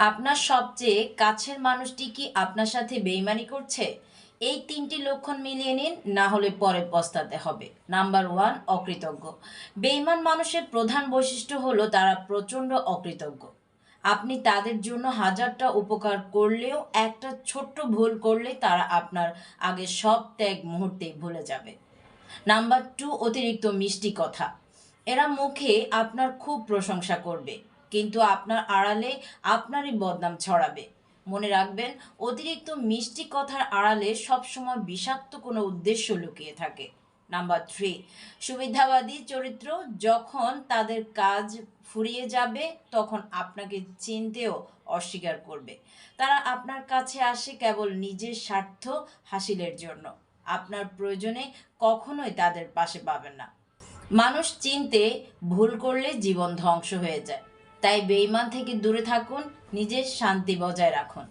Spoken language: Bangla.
আপনার সবচেয়ে কাছের মানুষটি কি আপনার সাথে বেইমানি করছে? এই ৩ টি লক্ষণ মিলিয়ে নিন, না হলে পরে পস্তাতে হবে। নাম্বার ১ অকৃতজ্ঞ। বেইমান মানুষের প্রধান বৈশিষ্ট্য হলো তারা প্রচণ্ড অকৃতজ্ঞ। আপনি তাদের জন্য হাজারটা উপকার করলেও একটা ছোট্ট ভুল করলে তারা আপনার আগে সব ত্যাগ মুহূর্তেই ভুলে যাবে। নাম্বার ২ অতিরিক্ত মিষ্টি কথা। এরা মুখে আপনার খুব প্রশংসা করবে, কিন্তু আপনার আড়ালে আপনারই বদনাম ছড়াবে। মনে রাখবেন, অতিরিক্ত মিষ্টি কথার আড়ালে সবসময় বিষাক্ত কোনো উদ্দেশ্য লুকিয়ে থাকে। নাম্বার ৩ সুবিধাবাদী চরিত্র। যখন তাদের কাজ ফুরিয়ে যাবে তখন আপনাকে চিনতেও অস্বীকার করবে। তারা আপনার কাছে আসে কেবল নিজের স্বার্থ হাসিলের জন্য। আপনার প্রয়োজনে কখনোই তাদের পাশে পাবেন না। মানুষ চিনতে ভুল করলে জীবন ধ্বংস হয়ে যায়। তাই বেঈমান থেকে দূরে থাকুন, নিজের শান্তি বজায় রাখুন।